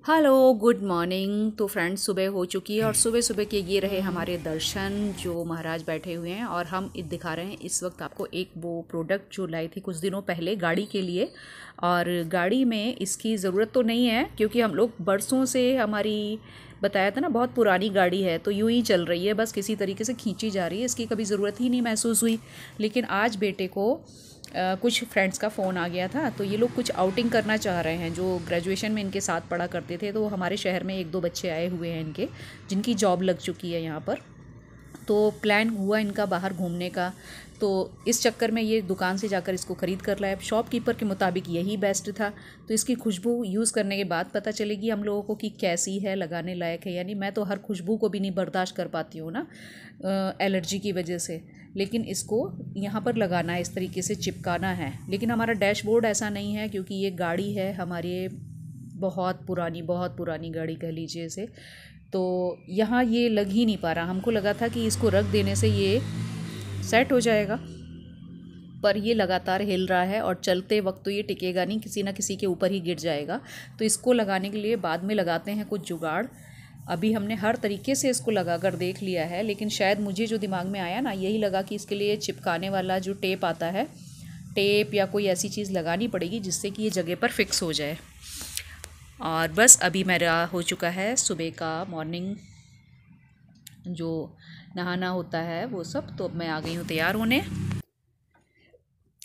Hello good morning. तो friends, सुबह हो चुकी है और सुबह सुबह के ये रहे हमारे दर्शन। जो महाराज बैठे हुए हैं और हम दिखा रहे हैं इस वक्त आपको एक वो प्रोडक्ट जो लाई थी कुछ दिनों पहले गाड़ी के लिए। और गाड़ी में इसकी ज़रूरत तो नहीं है क्योंकि हम लोग बरसों से हमारी बताया था ना, बहुत पुरानी गाड़ी है तो यूँ ही चल रही है, बस किसी तरीके से खींची जा रही है, इसकी कभी ज़रूरत ही नहीं महसूस हुई। लेकिन आज बेटे को कुछ फ्रेंड्स का फ़ोन आ गया था तो ये लोग कुछ आउटिंग करना चाह रहे हैं। जो ग्रेजुएशन में इनके साथ पढ़ा करते थे तो हमारे शहर में एक दो बच्चे आए हुए हैं इनके, जिनकी जॉब लग चुकी है यहाँ पर। तो प्लान हुआ इनका बाहर घूमने का, तो इस चक्कर में ये दुकान से जाकर इसको ख़रीद कर लाए। शॉपकीपर के मुताबिक यही बेस्ट था। तो इसकी खुशबू यूज़ करने के बाद पता चलेगी हम लोगों को कि कैसी है, लगाने लायक है। यानी मैं तो हर खुशबू को भी नहीं बर्दाश्त कर पाती हूँ ना, एलर्जी की वजह से। लेकिन इसको यहाँ पर लगाना है, इस तरीके से चिपकाना है। लेकिन हमारा डैशबोर्ड ऐसा नहीं है क्योंकि ये गाड़ी है हमारे बहुत पुरानी गाड़ी कह लीजिए इसे। तो यहाँ ये लग ही नहीं पा रहा। हमको लगा था कि इसको रख देने से ये सेट हो जाएगा, पर ये लगातार हिल रहा है और चलते वक्त तो ये टिकेगा नहीं, किसी ना किसी के ऊपर ही गिर जाएगा। तो इसको लगाने के लिए बाद में लगाते हैं कुछ जुगाड़। अभी हमने हर तरीके से इसको लगा कर देख लिया है, लेकिन शायद मुझे जो दिमाग में आया ना, यही लगा कि इसके लिए चिपकाने वाला जो टेप आता है, टेप या कोई ऐसी चीज़ लगानी पड़ेगी जिससे कि ये जगह पर फिक्स हो जाए। और बस अभी मेरा हो चुका है सुबह का मॉर्निंग जो नहाना होता है वो सब। तो अब मैं आ गई हूँ तैयार होने।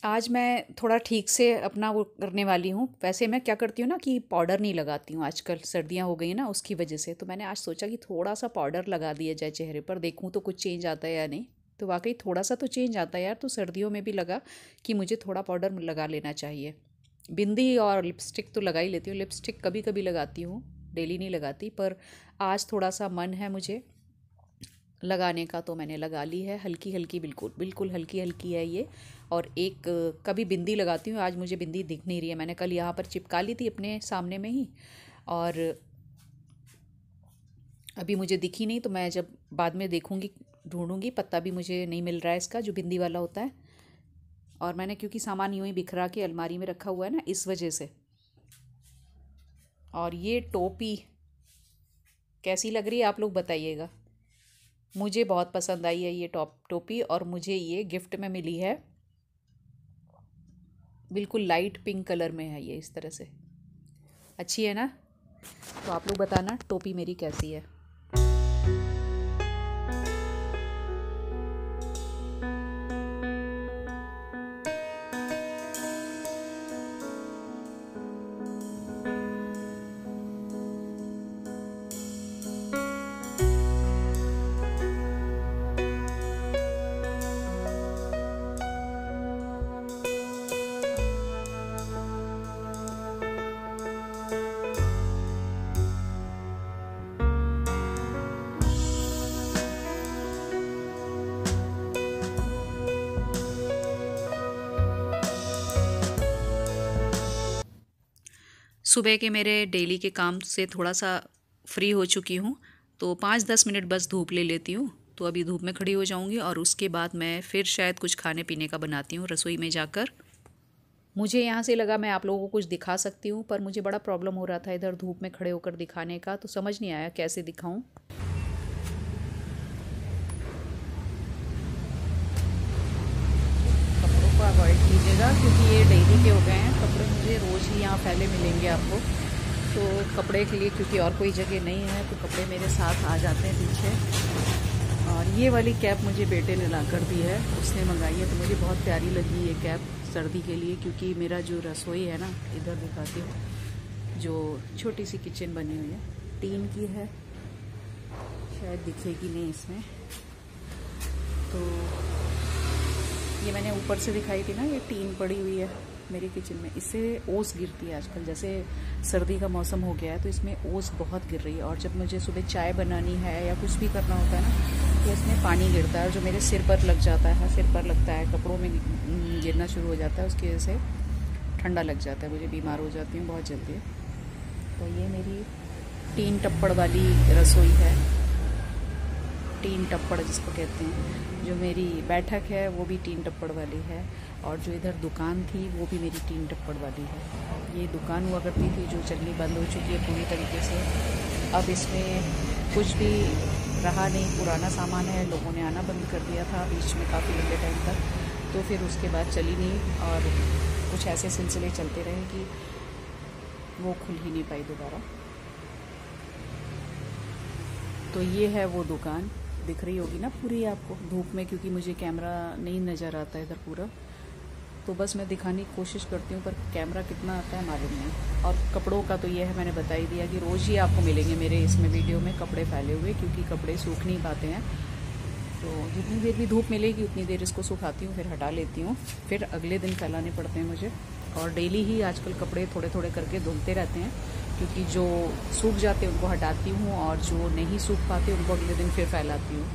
आज मैं थोड़ा ठीक से अपना वो करने वाली हूँ। वैसे मैं क्या करती हूँ ना कि पाउडर नहीं लगाती हूँ, आजकल सर्दियाँ हो गई ना उसकी वजह से। तो मैंने आज सोचा कि थोड़ा सा पाउडर लगा दिया जाए चेहरे पर, देखूँ तो कुछ चेंज आता है या नहीं। तो वाकई थोड़ा सा तो चेंज आता है यार। तो सर्दियों में भी लगा कि मुझे थोड़ा पाउडर लगा लेना चाहिए। बिंदी और लिपस्टिक तो लगा ही लेती हूँ। लिपस्टिक कभी कभी लगाती हूँ, डेली नहीं लगाती, पर आज थोड़ा सा मन है मुझे लगाने का तो मैंने लगा ली है। हल्की हल्की, बिल्कुल बिल्कुल हल्की हल्की है ये। और एक कभी बिंदी लगाती हूँ, आज मुझे बिंदी दिख नहीं रही है। मैंने कल यहाँ पर चिपका ली थी अपने सामने में ही, और अभी मुझे दिखी नहीं। तो मैं जब बाद में देखूँगी, ढूंढूंगी। पत्ता भी मुझे नहीं मिल रहा है इसका, जो बिंदी वाला होता है। और मैंने क्योंकि सामान यूँ ही बिखरा के अलमारी में रखा हुआ है ना, इस वजह से। और ये टोपी कैसी लग रही है आप लोग बताइएगा। मुझे बहुत पसंद आई है ये टोपी, और मुझे ये गिफ्ट में मिली है। बिल्कुल लाइट पिंक कलर में है ये, इस तरह से। अच्छी है ना? तो आप लोग बताना टोपी मेरी कैसी है। सुबह के मेरे डेली के काम से थोड़ा सा फ्री हो चुकी हूँ, तो 5-10 मिनट बस धूप ले लेती हूँ। तो अभी धूप में खड़ी हो जाऊँगी और उसके बाद मैं फिर शायद कुछ खाने पीने का बनाती हूँ रसोई में जाकर। मुझे यहाँ से लगा मैं आप लोगों को कुछ दिखा सकती हूँ, पर मुझे बड़ा प्रॉब्लम हो रहा था इधर धूप में खड़े होकर दिखाने का, तो समझ नहीं आया कैसे दिखाऊँ। कपड़ों को अवॉइड कीजिएगा क्योंकि ये डेली के हो गए हैं कपड़े, मुझे रोज़ ही यहाँ फैले मिलेंगे आपको। तो कपड़े के लिए क्योंकि और कोई जगह नहीं है तो कपड़े मेरे साथ आ जाते हैं पीछे। और ये वाली कैप मुझे बेटे ने ला कर दी है, उसने मंगाई है। तो मुझे बहुत प्यारी लगी ये कैप सर्दी के लिए, क्योंकि मेरा जो रसोई है ना, इधर दिखाती हूँ, जो छोटी सी किचन बनी हुई है, टीन की है, शायद दिखेगी नहीं इसमें। तो ये मैंने ऊपर से दिखाई थी ना, ये टीन पड़ी हुई है मेरी किचन में। इससे ओस गिरती है आजकल, जैसे सर्दी का मौसम हो गया है तो इसमें ओस बहुत गिर रही है। और जब मुझे सुबह चाय बनानी है या कुछ भी करना होता है ना, तो इसमें पानी गिरता है, जो मेरे सिर पर लग जाता है, सिर पर लगता है, कपड़ों में गिरना शुरू हो जाता है। उसकी वजह से ठंडा लग जाता है, मुझे बीमार हो जाती हूँ बहुत जल्दी। तो ये मेरी 3 टप्पड़ वाली रसोई है। तीन टप्पड़ जिसको कहते हैं। जो मेरी बैठक है वो भी 3 टप्पड़ वाली है, और जो इधर दुकान थी वो भी मेरी 3 टप्पड़ वाली है। ये दुकान हुआ करती थी जो चलनी बंद हो चुकी है पूरी तरीके से। अब इसमें कुछ भी रहा नहीं, पुराना सामान है, लोगों ने आना बंद कर दिया था बीच में काफ़ी लंबे टाइम तक, तो फिर उसके बाद चली नहीं, और कुछ ऐसे सिलसिले चलते रहे कि वो खुल ही नहीं पाई दोबारा। तो ये है वो दुकान, दिख रही होगी ना पूरी आपको धूप में, क्योंकि मुझे कैमरा नहीं नज़र आता इधर पूरा, तो बस मैं दिखाने की कोशिश करती हूँ, पर कैमरा कितना आता है मालूम नहीं। और कपड़ों का तो ये है, मैंने बता ही दिया कि रोज़ ही आपको मिलेंगे मेरे इसमें वीडियो में कपड़े फैले हुए, क्योंकि कपड़े सूख नहीं पाते हैं। तो जितनी देर भी धूप मिलेगी उतनी देर इसको सुखाती हूँ, फिर हटा लेती हूँ, फिर अगले दिन फैलाने पड़ते हैं मुझे। और डेली ही आजकल कपड़े थोड़े थोड़े करके धुलते रहते हैं, क्योंकि जो सूख जाते हैं उनको हटाती हूँ, और जो नहीं सूख पाते उनको अगले दिन फिर फैलाती हूँ।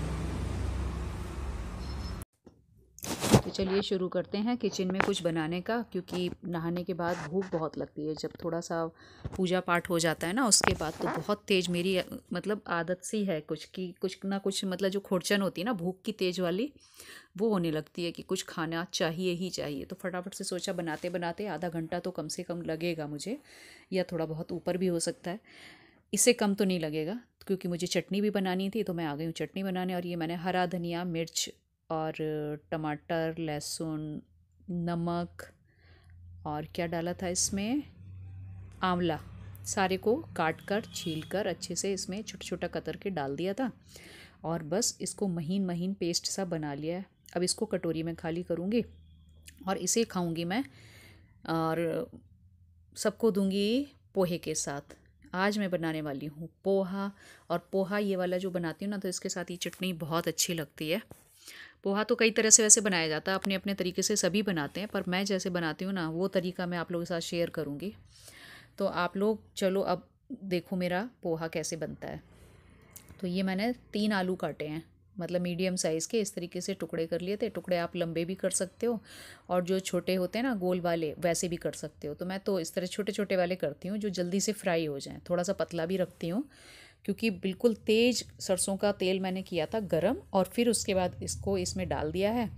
तो चलिए शुरू करते हैं किचन में कुछ बनाने का, क्योंकि नहाने के बाद भूख बहुत लगती है। जब थोड़ा सा पूजा पाठ हो जाता है ना उसके बाद, तो बहुत तेज़ मेरी मतलब आदत सी है कुछ की कुछ ना कुछ, मतलब जो खुरचन होती है ना भूख की तेज़ वाली, वो होने लगती है कि कुछ खाना चाहिए ही चाहिए। तो फटाफट से सोचा बनाते बनाते आधा घंटा तो कम से कम लगेगा मुझे, या थोड़ा बहुत ऊपर भी हो सकता है, इससे कम तो नहीं लगेगा, क्योंकि मुझे चटनी भी बनानी थी। तो मैं आ गई हूँ चटनी बनाने, और ये मैंने हरा धनिया, मिर्च और टमाटर, लहसुन, नमक, और क्या डाला था इसमें, आंवला, सारे को काट कर छील कर अच्छे से इसमें छोटा छोटा कतर के डाल दिया था, और बस इसको महीन महीन पेस्ट सा बना लिया है। अब इसको कटोरी में खाली करूँगी और इसे खाऊंगी मैं, और सबको दूंगी पोहे के साथ। आज मैं बनाने वाली हूँ पोहा, और पोहा ये वाला जो बनाती हूँ ना, तो इसके साथ ये चटनी बहुत अच्छी लगती है। पोहा तो कई तरह से वैसे बनाया जाता है, अपने अपने तरीके से सभी बनाते हैं, पर मैं जैसे बनाती हूँ ना वो तरीका मैं आप लोगों के साथ शेयर करूँगी। तो आप लोग चलो अब देखो मेरा पोहा कैसे बनता है। तो ये मैंने 3 आलू काटे हैं, मतलब मीडियम साइज़ के, इस तरीके से टुकड़े कर लिए थे। टुकड़े आप लंबे भी कर सकते हो, और जो छोटे होते हैं ना गोल वाले वैसे भी कर सकते हो। तो मैं तो इस तरह छोटे छोटे वाले करती हूँ जो जल्दी से फ्राई हो जाएँ। थोड़ा सा पतला भी रखती हूँ, क्योंकि बिल्कुल तेज़ सरसों का तेल मैंने किया था गरम, और फिर उसके बाद इसको इसमें डाल दिया है।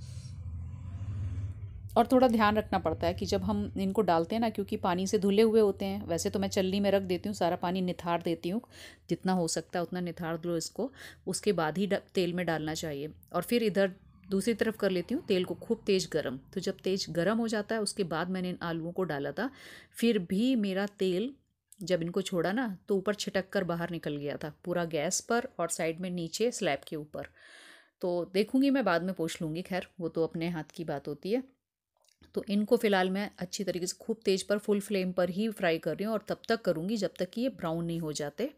और थोड़ा ध्यान रखना पड़ता है कि जब हम इनको डालते हैं ना, क्योंकि पानी से धुले हुए होते हैं, वैसे तो मैं चलनी में रख देती हूँ, सारा पानी निथार देती हूँ, जितना हो सकता है उतना निथार दो इसको, उसके बाद ही तेल में डालना चाहिए। और फिर इधर दूसरी तरफ कर लेती हूँ तेल को खूब तेज़ गरम। तो जब तेज़ गरम हो जाता है उसके बाद मैंने इन आलूओं को डाला था, फिर भी मेरा तेल जब इनको छोड़ा ना तो ऊपर छिटक कर बाहर निकल गया था पूरा गैस पर, और साइड में नीचे स्लैब के ऊपर। तो देखूंगी मैं, बाद में पोंछ लूँगी, खैर वो तो अपने हाथ की बात होती है। तो इनको फ़िलहाल मैं अच्छी तरीके से खूब तेज़ पर फुल फ्लेम पर ही फ्राई कर रही हूँ, और तब तक करूँगी जब तक कि ये ब्राउन नहीं हो जाते।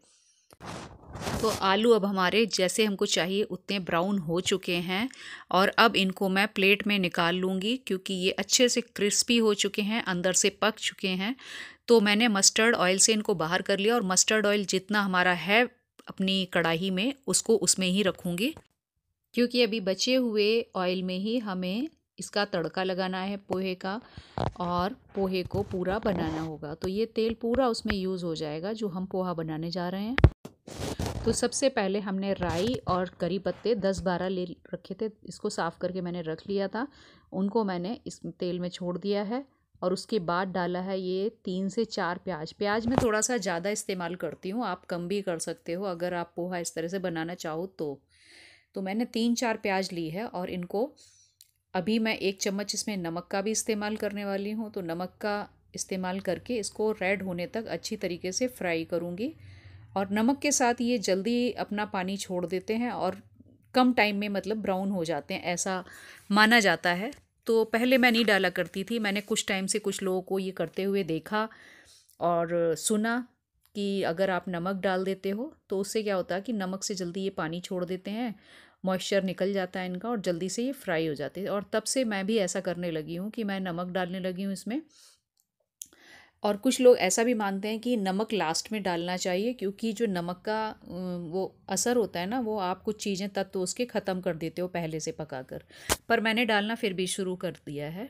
तो आलू अब हमारे जैसे हमको चाहिए उतने ब्राउन हो चुके हैं, और अब इनको मैं प्लेट में निकाल लूँगी, क्योंकि ये अच्छे से क्रिस्पी हो चुके हैं, अंदर से पक चुके हैं। तो मैंने मस्टर्ड ऑयल से इनको बाहर कर लिया, और मस्टर्ड ऑयल जितना हमारा है अपनी कढ़ाई में उसको उसमें ही रखूँगी, क्योंकि अभी बचे हुए ऑयल में ही हमें इसका तड़का लगाना है पोहे का, और पोहे को पूरा बनाना होगा। तो ये तेल पूरा उसमें यूज़ हो जाएगा जो हम पोहा बनाने जा रहे हैं। तो सबसे पहले हमने राई और करी पत्ते 10-12 ले रखे थे, इसको साफ़ करके मैंने रख लिया था, उनको मैंने इस तेल में छोड़ दिया है। और उसके बाद डाला है ये 3 से 4 प्याज। प्याज मैं थोड़ा सा ज़्यादा इस्तेमाल करती हूँ, आप कम भी कर सकते हो अगर आप पोहा इस तरह से बनाना चाहो तो मैंने 3-4 प्याज ली है, और इनको अभी मैं 1 चम्मच इसमें नमक का भी इस्तेमाल करने वाली हूँ। तो नमक का इस्तेमाल करके इसको रेड होने तक अच्छी तरीके से फ्राई करूँगी। और नमक के साथ ये जल्दी अपना पानी छोड़ देते हैं, और कम टाइम में मतलब ब्राउन हो जाते हैं, ऐसा माना जाता है। तो पहले मैं नहीं डाला करती थी, मैंने कुछ टाइम से कुछ लोगों को ये करते हुए देखा और सुना कि अगर आप नमक डाल देते हो तो उससे क्या होता है कि नमक से जल्दी ये पानी छोड़ देते हैं, मॉइस्चर निकल जाता है इनका, और जल्दी से ये फ्राई हो जाते हैं। और तब से मैं भी ऐसा करने लगी हूँ कि मैं नमक डालने लगी हूँ इसमें। और कुछ लोग ऐसा भी मानते हैं कि नमक लास्ट में डालना चाहिए, क्योंकि जो नमक का वो असर होता है ना, वो आप कुछ चीज़ें तत्व उसके ख़त्म कर देते हो पहले से पकाकर। पर मैंने डालना फिर भी शुरू कर दिया है।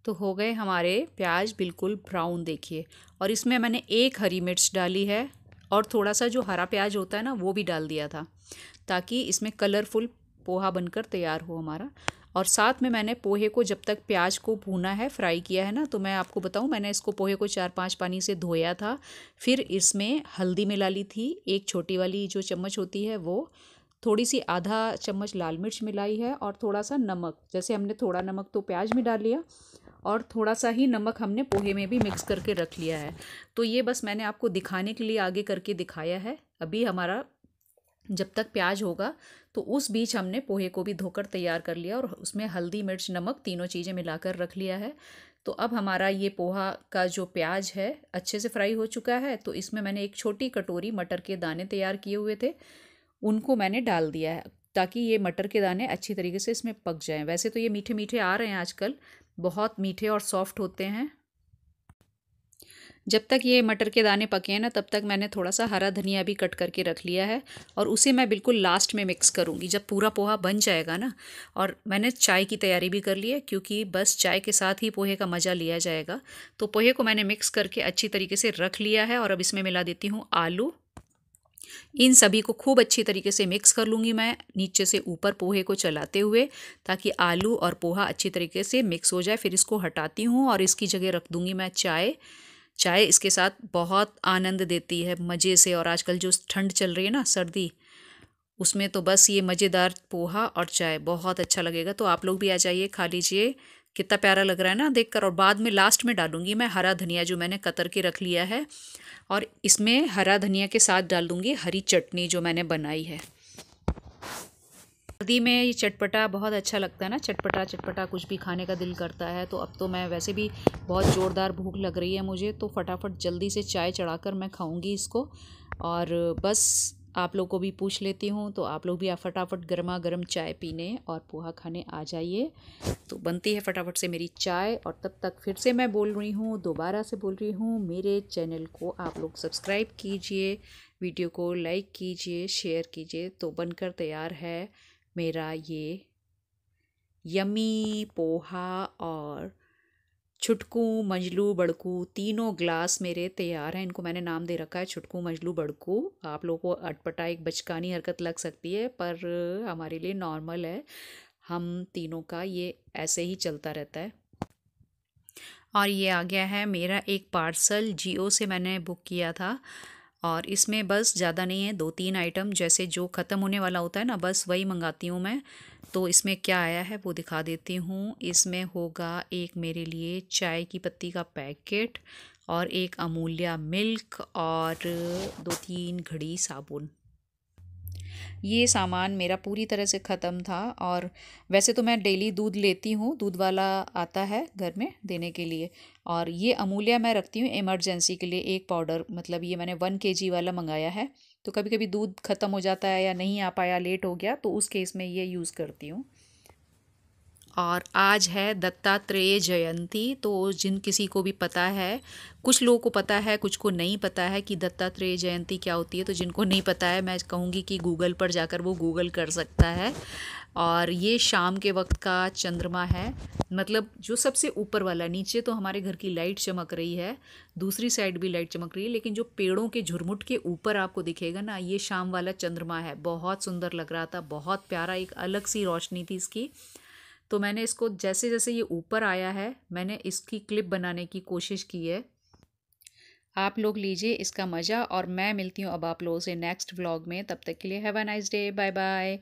तो हो गए हमारे प्याज बिल्कुल ब्राउन, देखिए। और इसमें मैंने 1 हरी मिर्च डाली है, और थोड़ा सा जो हरा प्याज होता है ना वो भी डाल दिया था, ताकि इसमें कलरफुल पोहा बनकर तैयार हो हमारा। और साथ में मैंने पोहे को जब तक प्याज को भूना है, फ्राई किया है ना, तो मैं आपको बताऊं, मैंने इसको पोहे को 4-5 पानी से धोया था। फिर इसमें हल्दी मिला ली थी, एक छोटी वाली जो चम्मच होती है वो, थोड़ी सी आधा चम्मच लाल मिर्च मिलाई है, और थोड़ा सा नमक। जैसे हमने थोड़ा नमक तो प्याज में डाल लिया, और थोड़ा सा ही नमक हमने पोहे में भी मिक्स करके रख लिया है। तो ये बस मैंने आपको दिखाने के लिए आगे करके दिखाया है। अभी हमारा जब तक प्याज होगा तो उस बीच हमने पोहे को भी धोकर तैयार कर लिया, और उसमें हल्दी मिर्च नमक तीनों चीज़ें मिलाकर रख लिया है। तो अब हमारा ये पोहा का जो प्याज है अच्छे से फ्राई हो चुका है। तो इसमें मैंने एक छोटी कटोरी मटर के दाने तैयार किए हुए थे, उनको मैंने डाल दिया है, ताकि ये मटर के दाने अच्छी तरीके से इसमें पक जाएं। वैसे तो ये मीठे मीठे आ रहे हैं आजकल, बहुत मीठे और सॉफ्ट होते हैं। जब तक ये मटर के दाने पके हैं ना, तब तक मैंने थोड़ा सा हरा धनिया भी कट करके रख लिया है, और उसे मैं बिल्कुल लास्ट में मिक्स करूँगी जब पूरा पोहा बन जाएगा ना। और मैंने चाय की तैयारी भी कर ली है, क्योंकि बस चाय के साथ ही पोहे का मज़ा लिया जाएगा। तो पोहे को मैंने मिक्स करके अच्छी तरीके से रख लिया है, और अब इसमें मिला देती हूँ आलू। इन सभी को खूब अच्छी तरीके से मिक्स कर लूँगी मैं, नीचे से ऊपर पोहे को चलाते हुए, ताकि आलू और पोहा अच्छी तरीके से मिक्स हो जाए। फिर इसको हटाती हूँ, और इसकी जगह रख दूँगी मैं चाय। चाय इसके साथ बहुत आनंद देती है मज़े से, और आजकल जो ठंड चल रही है ना, सर्दी, उसमें तो बस ये मज़ेदार पोहा और चाय बहुत अच्छा लगेगा। तो आप लोग भी आ जाइए, खा लीजिए। कितना प्यारा लग रहा है ना देखकर। और बाद में लास्ट में डालूंगी मैं हरा धनिया, जो मैंने कतर के रख लिया है, और इसमें हरा धनिया के साथ डाल दूंगी हरी चटनी जो मैंने बनाई है। सर्दी में ये चटपटा बहुत अच्छा लगता है ना, चटपटा चटपटा कुछ भी खाने का दिल करता है। तो अब तो मैं वैसे भी बहुत ज़ोरदार भूख लग रही है मुझे, तो फटाफट जल्दी से चाय चढ़ाकर मैं खाऊंगी इसको। और बस आप लोग को भी पूछ लेती हूँ, तो आप लोग भी आप फटाफट गर्मा गर्म चाय पीने और पोहा खाने आ जाइए। तो बनती है फटाफट से मेरी चाय, और तब तक फिर से मैं बोल रही हूँ, दोबारा से बोल रही हूँ, मेरे चैनल को आप लोग सब्सक्राइब कीजिए, वीडियो को लाइक कीजिए, शेयर कीजिए। तो बनकर तैयार है मेरा ये यमी पोहा और छुटकू मजलू बड़कू, तीनों ग्लास मेरे तैयार हैं। इनको मैंने नाम दे रखा है छुटकू मजलू बड़कू। आप लोगों को अटपटा एक बचकानी हरकत लग सकती है, पर हमारे लिए नॉर्मल है। हम तीनों का ये ऐसे ही चलता रहता है। और ये आ गया है मेरा एक पार्सल, जियो से मैंने बुक किया था, और इसमें बस ज़्यादा नहीं है, 2-3 आइटम, जैसे जो ख़त्म होने वाला होता है ना, बस वही मंगाती हूँ मैं। तो इसमें क्या आया है वो दिखा देती हूँ। इसमें होगा एक मेरे लिए चाय की पत्ती का पैकेट, और एक अमूल्या मिल्क, और 2-3 घड़ी साबुन। ये सामान मेरा पूरी तरह से ख़त्म था। और वैसे तो मैं डेली दूध लेती हूँ, दूध वाला आता है घर में देने के लिए। और ये अमूल्या मैं रखती हूँ इमरजेंसी के लिए, एक पाउडर, मतलब ये मैंने 1 kg वाला मंगाया है। तो कभी कभी दूध ख़त्म हो जाता है, या नहीं आ पाया, लेट हो गया, तो उस केस में ये यूज़ करती हूँ। और आज है दत्तात्रेय जयंती। तो जिन किसी को भी पता है, कुछ लोगों को पता है, कुछ को नहीं पता है कि दत्तात्रेय जयंती क्या होती है। तो जिनको नहीं पता है, मैं कहूँगी कि गूगल पर जाकर वो गूगल कर सकता है। और ये शाम के वक्त का चंद्रमा है, मतलब जो सबसे ऊपर वाला। नीचे तो हमारे घर की लाइट चमक रही है, दूसरी साइड भी लाइट चमक रही है, लेकिन जो पेड़ों के झुरमुट के ऊपर आपको दिखेगा ना, ये शाम वाला चंद्रमा है। बहुत सुंदर लग रहा था, बहुत प्यारा, एक अलग सी रोशनी थी इसकी। तो मैंने इसको जैसे जैसे ये ऊपर आया है, मैंने इसकी क्लिप बनाने की कोशिश की है। आप लोग लीजिए इसका मज़ा, और मैं मिलती हूँ अब आप लोगों से नेक्स्ट व्लॉग में। तब तक के लिए have a nice day, bye bye.